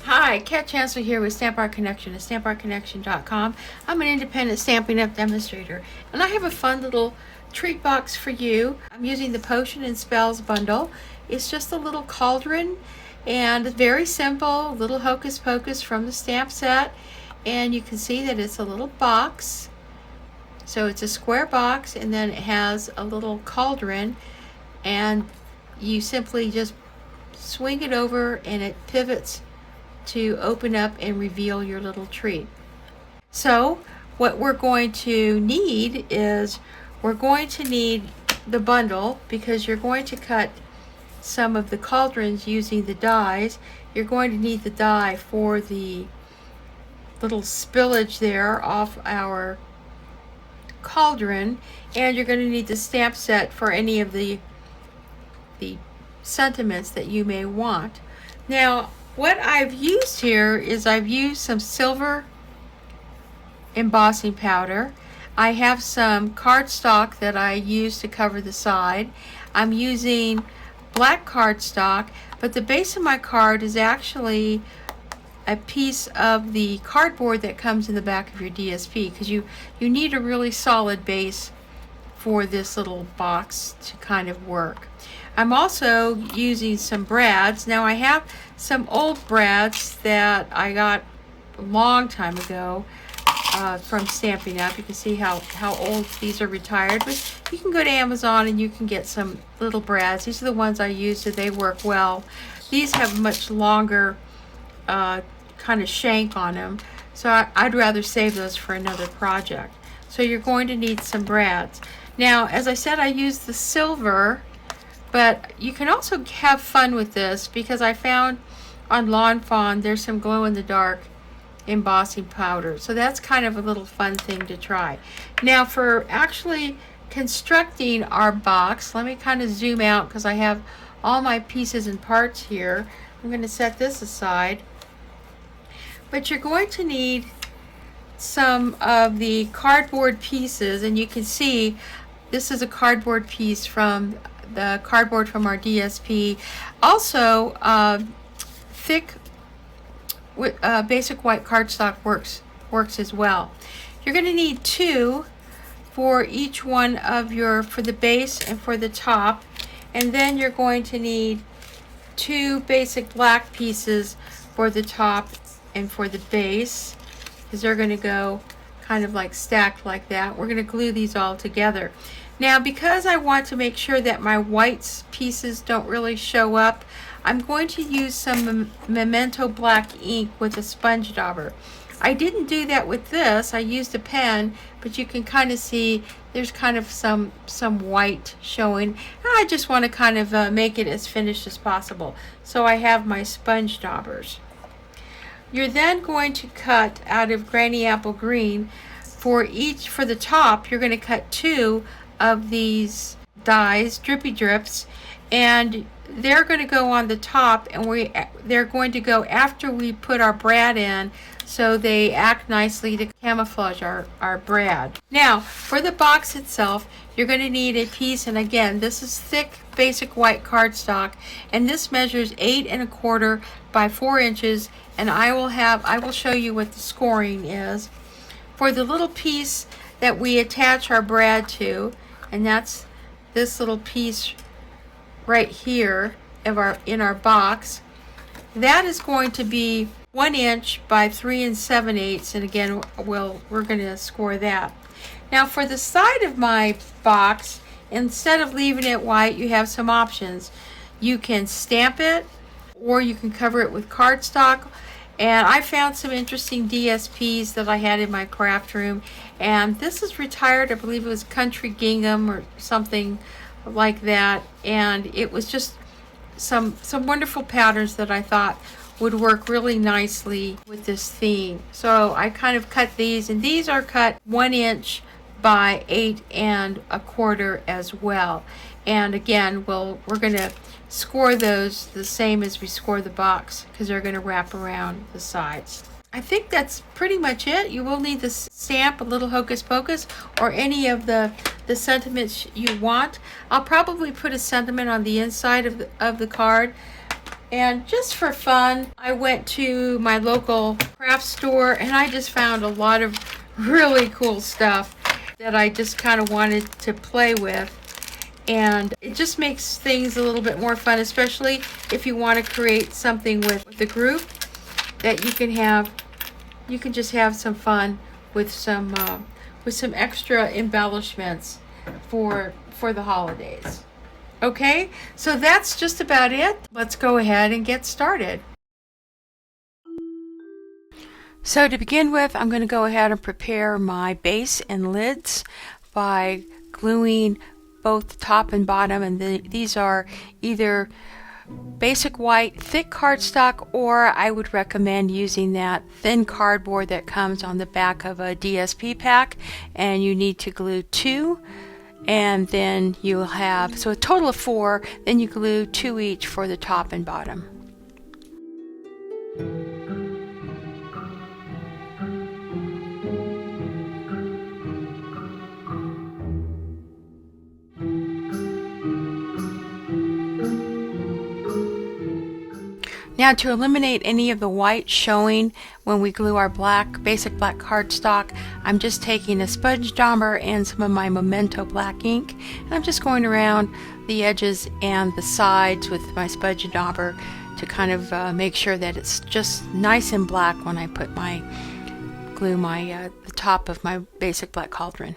Hi, Kat Chancellor here with Stamp Art Connection at stampartconnection.com. I'm an independent Stampin' Up! Demonstrator, and I have a fun little treat box for you. I'm using the Potion and Spells bundle. It's just a little cauldron, and very simple, little hocus pocus from the stamp set. And you can see that it's a little box. So it's a square box, and then it has a little cauldron, and you simply just swing it over and it pivots to open up and reveal your little treat. So what we're going to need is the bundle, because you're going to cut some of the cauldrons using the dies. You're going to need the die for the little spillage there off our cauldron, and you're going to need the stamp set for any of the sentiments that you may want. Now, what I've used here is I've used some silver embossing powder. I have some cardstock that I use to cover the side. I'm using black cardstock, but the base of my card is actually a piece of the cardboard that comes in the back of your DSP, because you need a really solid base for this little box to kind of work. I'm also using some brads. Now, I have some old brads that I got a long time ago from Stampin' Up! You can see how old these are, retired, but you can go to Amazon and you can get some little brads. These are the ones I use, so they work well. These have much longer kind of shank on them, so I'd rather save those for another project. So you're going to need some brads. Now, as I said, I use the silver, but you can also have fun with this, because I found on Lawn Fawn there's some glow-in-the-dark embossing powder. So that's kind of a little fun thing to try. Now, for actually constructing our box, let me kind of zoom out because I have all my pieces and parts here. I'm going to set this aside. But you're going to need some of the cardboard pieces, and you can see this is a cardboard piece from the cardboard from our DSP. Also, thick basic white cardstock works as well. You're going to need two for each one of for the base and for the top, and then you're going to need two basic black pieces for the top and for the base, because they're going to go kind of like stacked like that. We're going to glue these all together. Now, because I want to make sure that my white pieces don't really show up, I'm going to use some Memento black ink with a sponge dauber. I didn't do that with this. I used a pen, but you can kind of see there's kind of some white showing. I just want to kind of make it as finished as possible. So I have my sponge daubers. You're then going to cut out of Granny Apple Green for the top. You're going to cut two of these dies, drippy drips, and they're going to go on the top, and they're going to go after we put our brad in, so they act nicely to camouflage our brad. Now, for the box itself, you're going to need a piece, and again, this is thick basic white cardstock, and this measures 8 1/4 by 4 inches, and I will show you what the scoring is. For the little piece that we attach our brad to, and that's this little piece right here in our box, that is going to be 1 inch by 3 7/8, and again we're going to score that. Now, for the side of my box, instead of leaving it white, you have some options. You can stamp it, or you can cover it with cardstock. And I found some interesting DSPs that I had in my craft room, and this is retired. I believe it was Country Gingham or something like that, and it was just some wonderful patterns that I thought would work really nicely with this theme. So I kind of cut these, and these are cut 1 inch by 8 1/4 as well. And again, we're going to score those the same as we score the box, because they're going to wrap around the sides. I think that's pretty much it. You will need the stamp, a little hocus pocus, or any of the sentiments you want. I'll probably put a sentiment on the inside of the card, And just for fun, I went to my local craft store and I just found a lot of really cool stuff that I just kind of wanted to play with. And it just makes things a little bit more fun, especially if you want to create something with the group that you can just have some fun with some extra embellishments for the holidays. Okay, so that's just about it. Let's go ahead and get started. So to begin with, I'm going to go ahead and prepare my base and lids by gluing both top and bottom, and these are either basic white thick cardstock, or I would recommend using that thin cardboard that comes on the back of a DSP pack, and you need to glue 2, and then you'll have, so a total of 4, then you glue 2 each for the top and bottom. Now, to eliminate any of the white showing when we glue our basic black cardstock, I'm just taking a sponge dauber and some of my Memento black ink, and I'm just going around the edges and the sides with my sponge dauber to kind of make sure that it's just nice and black when I put glue the top of my basic black cauldron.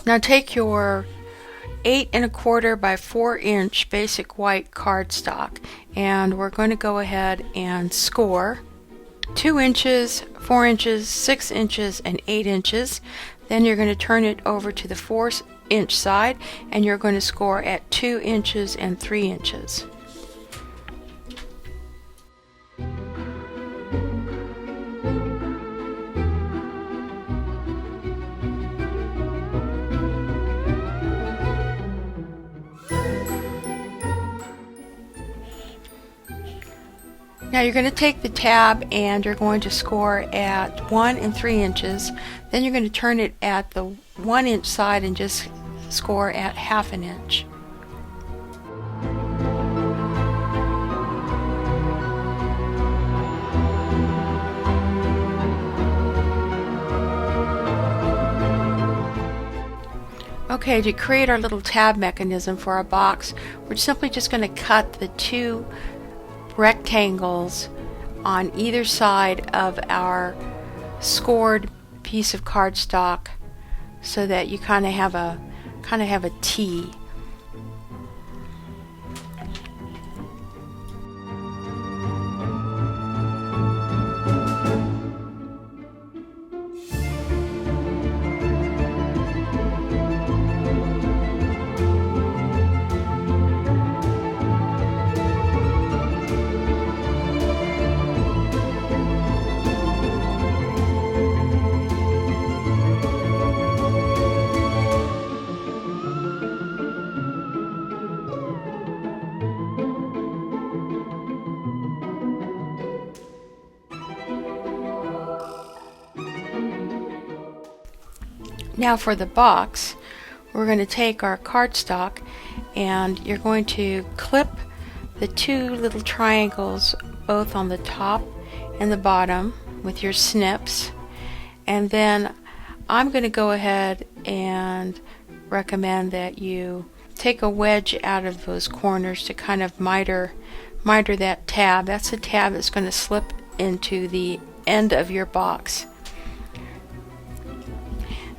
Now take your 8 1/4 by 4 inch basic white cardstock, and we're going to go ahead and score 2 inches, 4 inches, 6 inches, and 8 inches. Then you're going to turn it over to the 4-inch side, and you're going to score at 2 inches and 3 inches. Now you're going to take the tab and you're going to score at 1 and 3 inches. Then you're going to turn it at the 1-inch side and just score at 1/2 an inch. Okay, to create our little tab mechanism for our box, we're simply just going to cut the 2 rectangles on either side of our scored piece of cardstock so that you kind of have a T. Now for the box, we're going to take our cardstock and you're going to clip the 2 little triangles both on the top and the bottom with your snips, And then I'm going to go ahead and recommend that you take a wedge out of those corners to kind of miter that tab. That's the tab that's going to slip into the end of your box.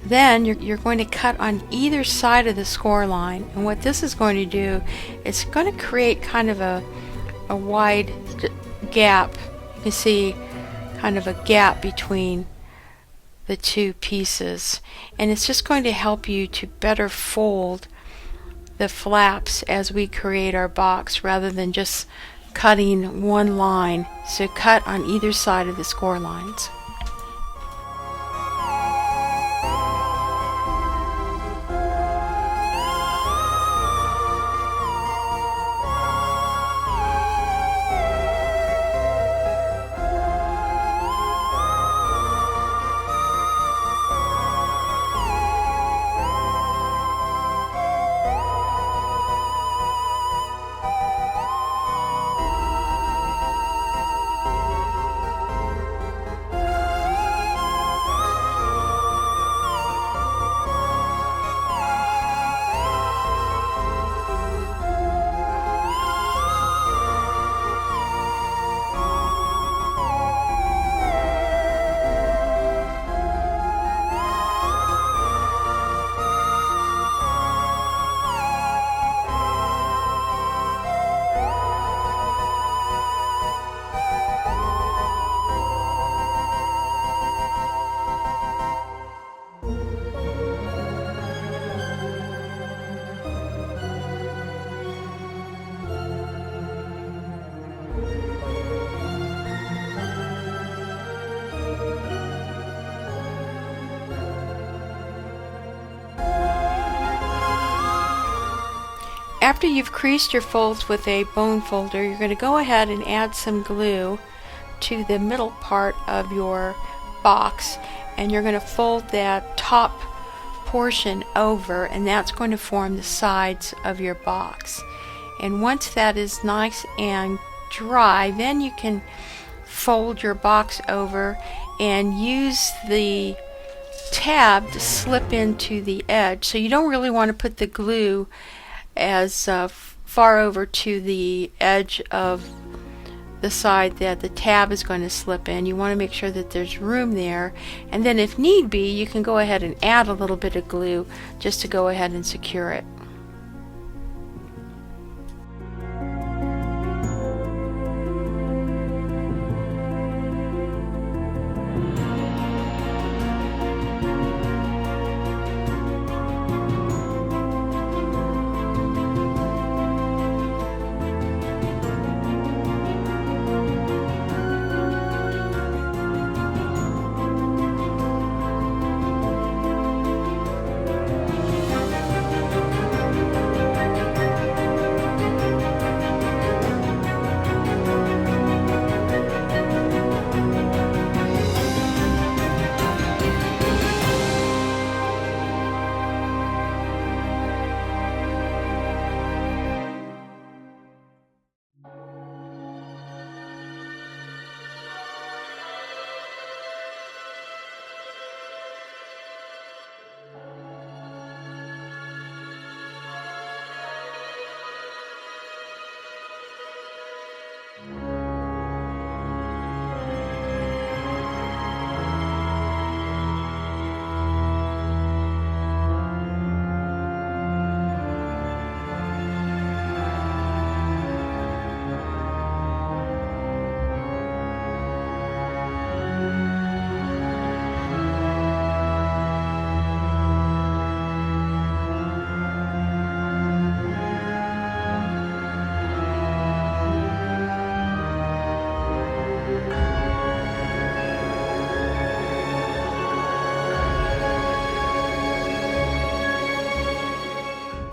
Then you're going to cut on either side of the score line, and what this is going to do, it's going to create kind of a wide gap. You can see kind of a gap between the two pieces, and it's just going to help you to better fold the flaps as we create our box rather than just cutting one line. So cut on either side of the score lines. After you've creased your folds with a bone folder, you're going to go ahead and add some glue to the middle part of your box, and you're going to fold that top portion over, and that's going to form the sides of your box. And once that is nice and dry, then you can fold your box over and use the tab to slip into the edge. So you don't really want to put the glue as far over to the edge of the side that the tab is going to slip in. You want to make sure that there's room there, and then if need be, you can go ahead and add a little bit of glue just to go ahead and secure it.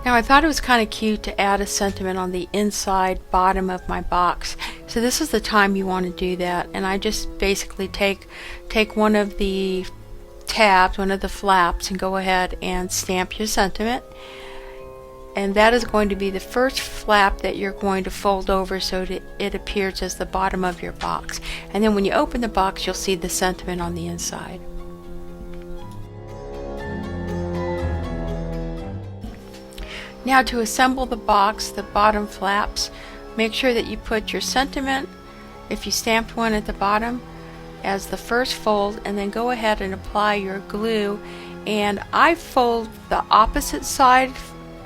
Now I thought it was kind of cute to add a sentiment on the inside bottom of my box. So this is the time you want to do that, and I just basically take one of the tabs, one of the flaps, and go ahead and stamp your sentiment. And that is going to be the first flap that you're going to fold over so that it appears as the bottom of your box. And then when you open the box, you'll see the sentiment on the inside. Now to assemble the box, the bottom flaps, make sure that you put your sentiment, if you stamped one at the bottom, as the first fold, and then go ahead and apply your glue. And I fold the opposite side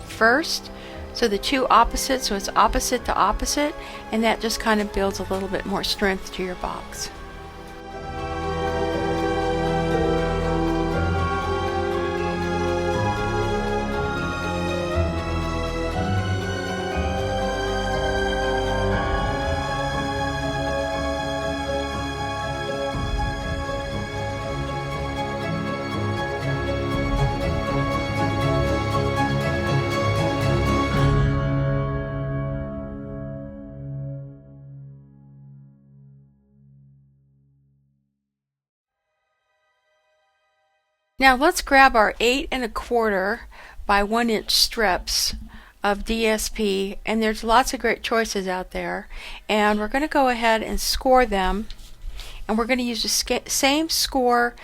first, so the two opposites, so it's opposite to opposite, and that just kind of builds a little bit more strength to your box. Now let's grab our 8 1/4 by 1 inch strips of DSP, and there's lots of great choices out there, and we're going to go ahead and score them, and we're going to use the same score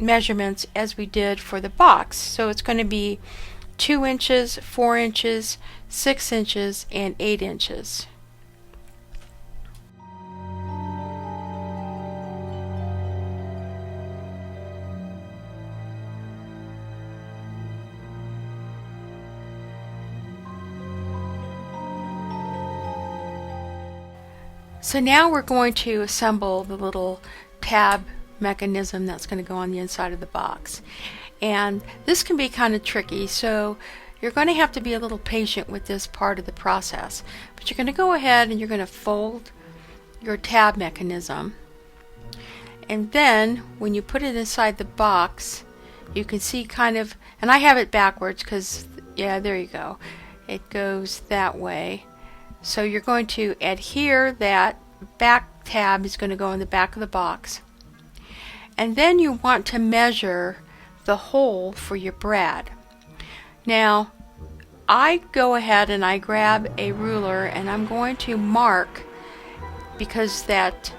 measurements as we did for the box. So it's going to be 2 inches, 4 inches, 6 inches, and 8 inches. So now we're going to assemble the little tab mechanism that's going to go on the inside of the box. And this can be kind of tricky, so you're going to have to be a little patient with this part of the process. But you're going to go ahead and you're going to fold your tab mechanism. And then when you put it inside the box, you can see kind of, and I have it backwards because, yeah, there you go. It goes that way. So you're going to adhere that back tab is going to go in the back of the box. And then you want to measure the hole for your brad. Now, I go ahead and I grab a ruler and I'm going to mark, because that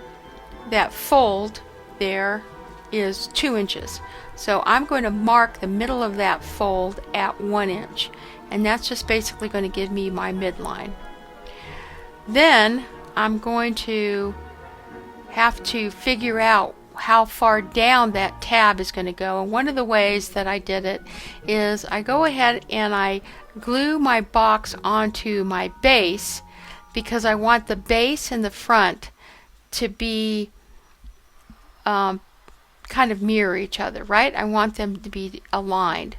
fold there is 2 inches. So I'm going to mark the middle of that fold at 1 inch. And that's just basically going to give me my midline. Then I'm going to have to figure out how far down that tab is going to go. And one of the ways that I did it is I go ahead and I glue my box onto my base, because I want the base and the front to be kind of mirror each other, right? I want them to be aligned.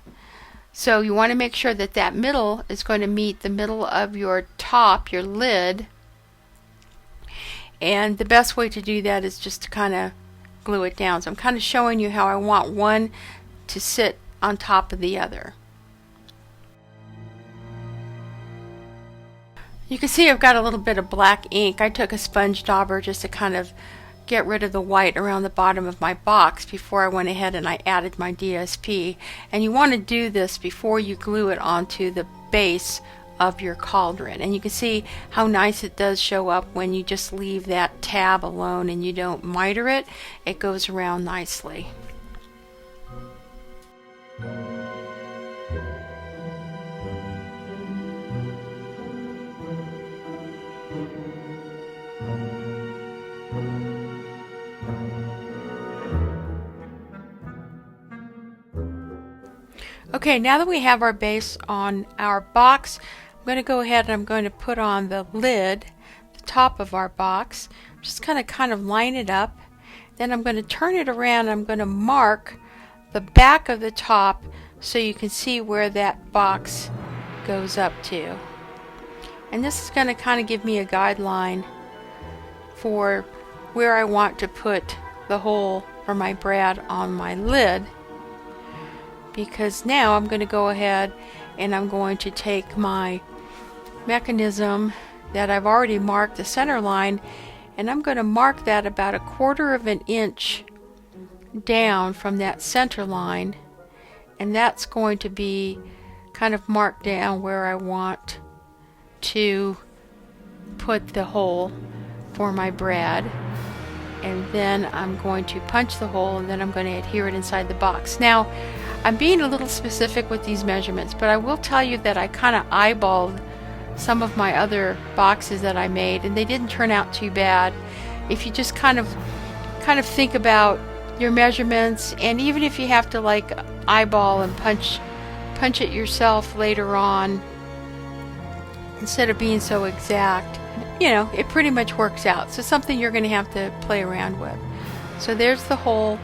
So you want to make sure that that middle is going to meet the middle of your top, your lid. And the best way to do that is just to kind of glue it down. So I'm kind of showing you how I want one to sit on top of the other. You can see I've got a little bit of black ink. I took a sponge dauber just to kind of get rid of the white around the bottom of my box before I went ahead and I added my DSP. And you want to do this before you glue it onto the base of your cauldron. And you can see how nice it does show up when you just leave that tab alone and you don't miter it. It goes around nicely. Okay, now that we have our base on our box, I'm going to go ahead and I'm going to put on the lid, the top of our box. I'm just going to kind of line it up. Then I'm going to turn it around. I'm going to mark the back of the top so you can see where that box goes up to. And this is going to kind of give me a guideline for where I want to put the hole for my brad on my lid. Because now I'm going to go ahead and I'm going to take my mechanism that I've already marked the center line, and I'm going to mark that about 1/4 of an inch down from that center line, and that's going to be kind of marked down where I want to put the hole for my brad. And then I'm going to punch the hole, and then I'm going to adhere it inside the box. Now, I'm being a little specific with these measurements, but I will tell you that I kind of eyeballed some of my other boxes that I made, and they didn't turn out too bad. If you just kind of think about your measurements, and even if you have to like eyeball and punch it yourself later on, instead of being so exact, you know, it pretty much works out. So something you're going to have to play around with. So there's the hole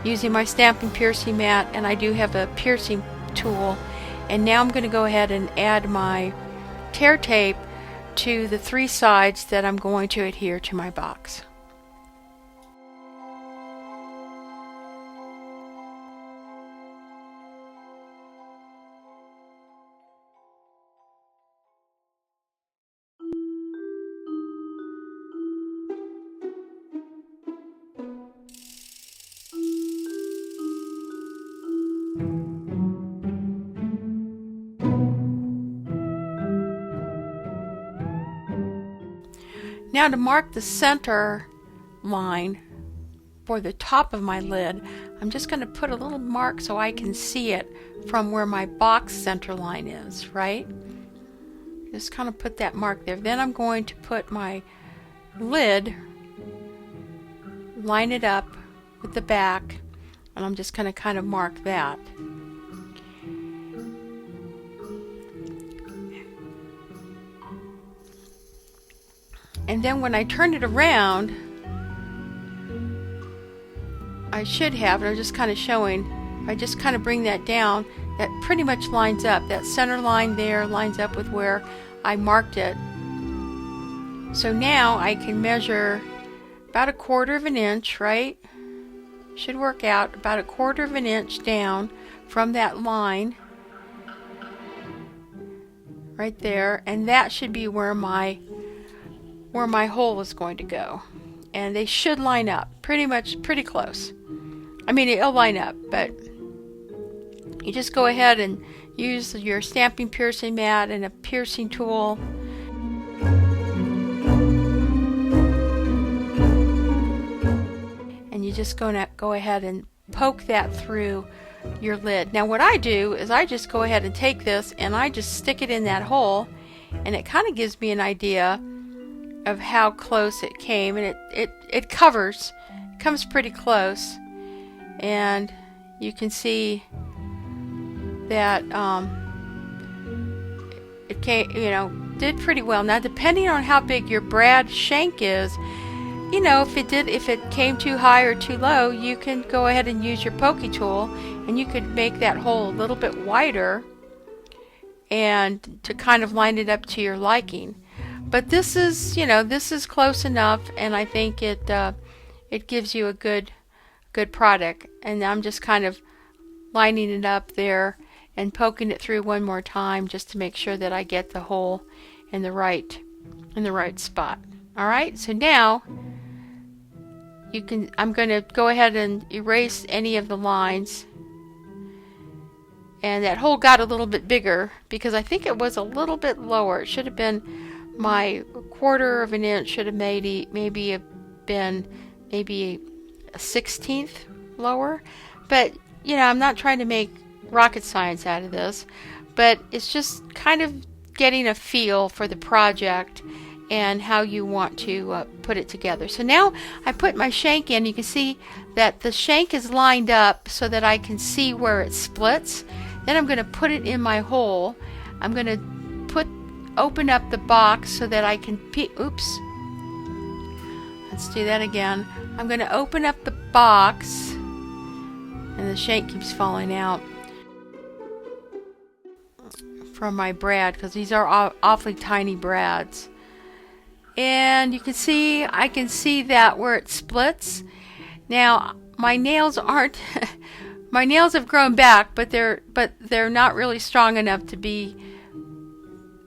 using my stamping piercing mat, and I do have a piercing tool. And now I'm going to go ahead and add my tear tape to the 3 sides that I'm going to adhere to my box. Now to mark the center line for the top of my lid, I'm just going to put a little mark so I can see it from where my box center line is, right? Just kind of put that mark there. Then I'm going to put my lid, line it up with the back, and I'm just going to kind of mark that. And then when I turn it around, I should have, and I'm just kind of showing, I just kind of bring that down, that pretty much lines up. That center line there lines up with where I marked it. So now I can measure about 1/4 of an inch, right? Should work out about 1/4 of an inch down from that line right there, and that should be where my hole is going to go. And they should line up pretty close. I mean, it'll line up, but you just go ahead and use your stamping piercing mat and a piercing tool. And you're just going to go ahead and poke that through your lid. Now what I do is I just go ahead and take this and I just stick it in that hole, and it kind of gives me an idea of how close it came, and it comes pretty close, and you can see that it came, you know, did pretty well. Now depending on how big your brad shank is, you know, if it came too high or too low, you can go ahead and use your pokey tool, and you could make that hole a little bit wider and to kind of line it up to your liking. But this is, you know, this is close enough, and I think it gives you a good product. And I'm just kind of lining it up there and poking it through one more time just to make sure that I get the hole in the right spot. All right, so now I'm going to go ahead and erase any of the lines. And that hole got a little bit bigger because I think it was a little bit lower. It should have been, my 1/4 of an inch should have maybe been a 1/16 lower. But you know, I'm not trying to make rocket science out of this, but it's just kind of getting a feel for the project and how you want to put it together. So now I put my shank in. You can see that the shank is lined up so that I can see where it splits. Then I'm going to put it in my hole. I'm going to open up the box so that I can oops. Let's do that again. I'm going to open up the box, and the shank keeps falling out from my brad because these are awfully tiny brads. And you can see, I can see that where it splits. Now my nails aren't my nails have grown back, but they're not really strong enough to be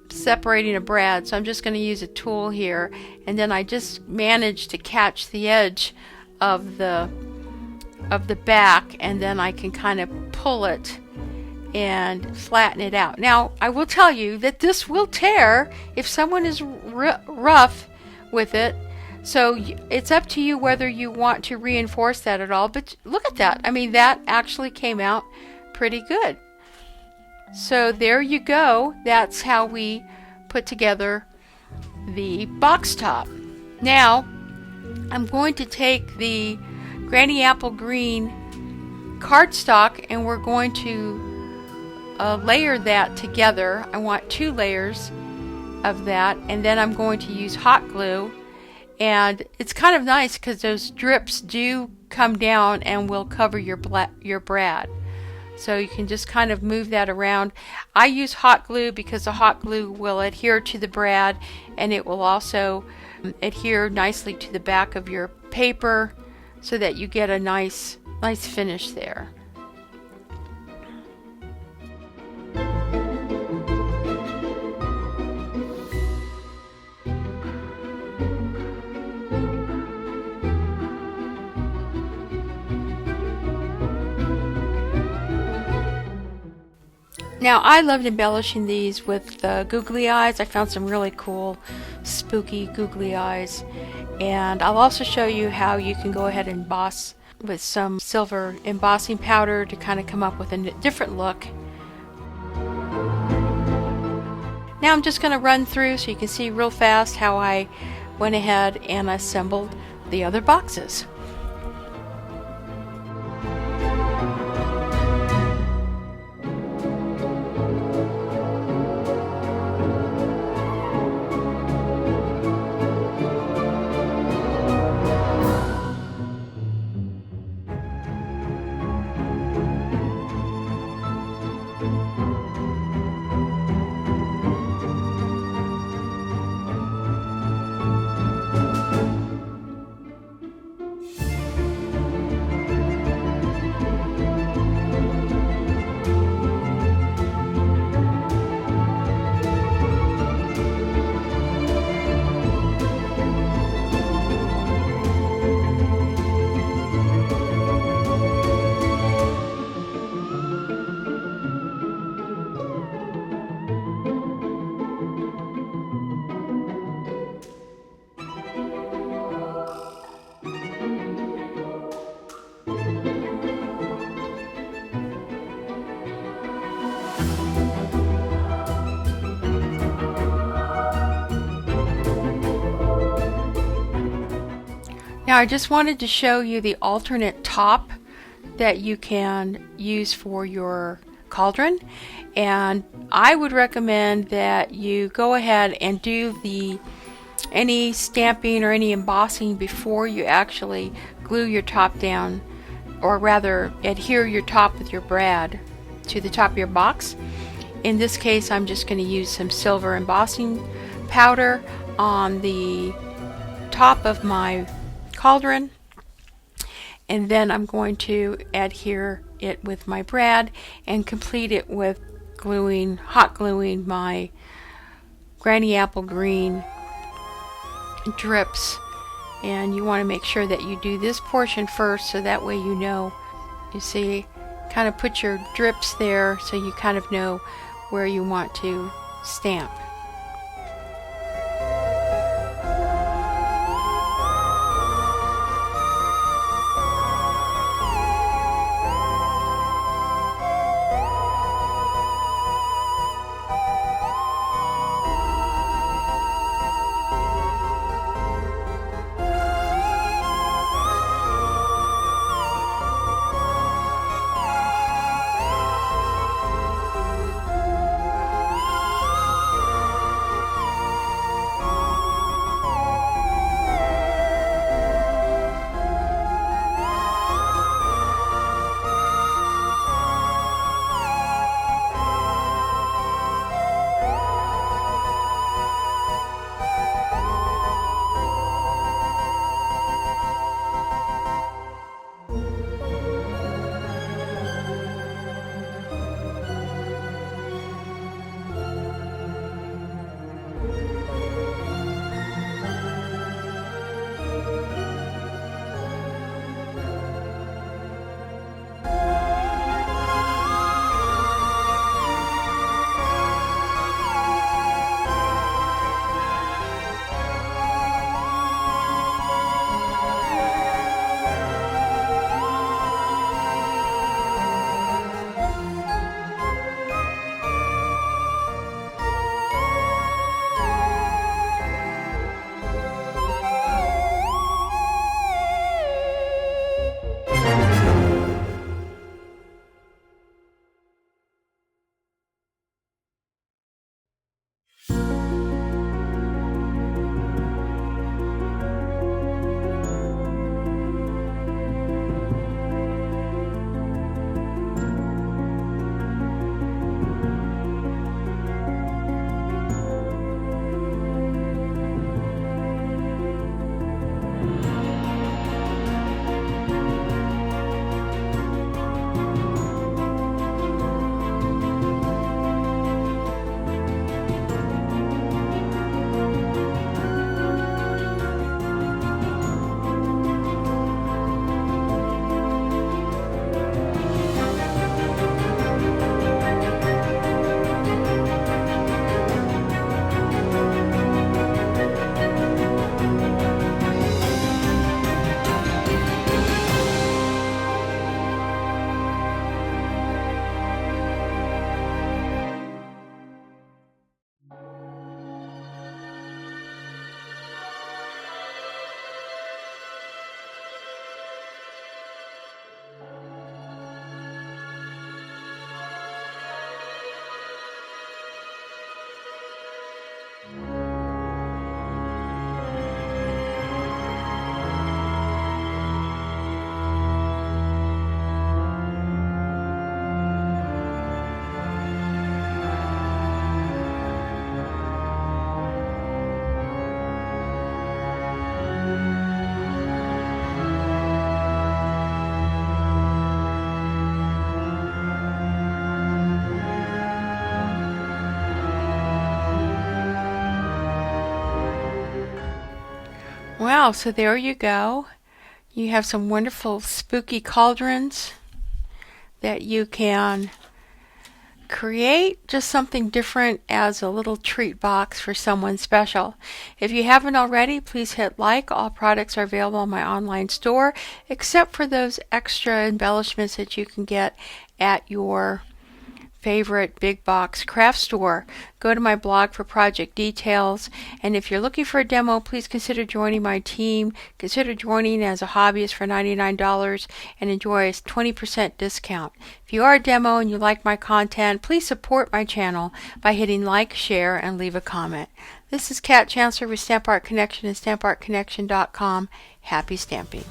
separating a brad, so I'm just going to use a tool here, and then I just managed to catch the edge of the back, and then I can kind of pull it and flatten it out. Now I will tell you that this will tear if someone is rough with it, so it's up to you whether you want to reinforce that at all. But look at that, I mean, that actually came out pretty good. So there you go. That's how we put together the box top. Now I'm going to take the Granny Apple Green cardstock and we're going to layer that together. I want 2 layers of that, and then I'm going to use hot glue, and it's kind of nice because those drips do come down and will cover your brad. So you can just kind of move that around. I use hot glue because the hot glue will adhere to the brad, and it will also adhere nicely to the back of your paper so that you get a nice finish there. Now I loved embellishing these with googly eyes. I found some really cool spooky googly eyes, and I'll also show you how you can go ahead and emboss with some silver embossing powder to kind of come up with a different look. Now I'm just going to run through so you can see real fast how I went ahead and assembled the other boxes. Now I just wanted to show you the alternate top that you can use for your cauldron, and I would recommend that you go ahead and do any stamping or any embossing before you actually glue your top down, or rather adhere your top with your brad to the top of your box. In this case I'm just going to use some silver embossing powder on the top of my cauldron, and then I'm going to adhere it with my brad and complete it with hot gluing my Granny Apple Green drips. And you want to make sure that you do this portion first, so that way you see, kind of put your drips there so you kind of know where you want to stamp. Well, so there you go. You have some wonderful spooky cauldrons that you can create just something different as a little treat box for someone special. If you haven't already, please hit like. All products are available on my online store, except for those extra embellishments that you can get at your favorite big box craft store. Go to my blog for project details, and if you're looking for a demo, please consider joining my team. Consider joining as a hobbyist for $99 and enjoy a 20% discount. If you are a demo and you like my content, please support my channel by hitting like, share, and leave a comment. This is Kat Chancellor with Stamp Art Connection and StampArtConnection.com. Happy stamping.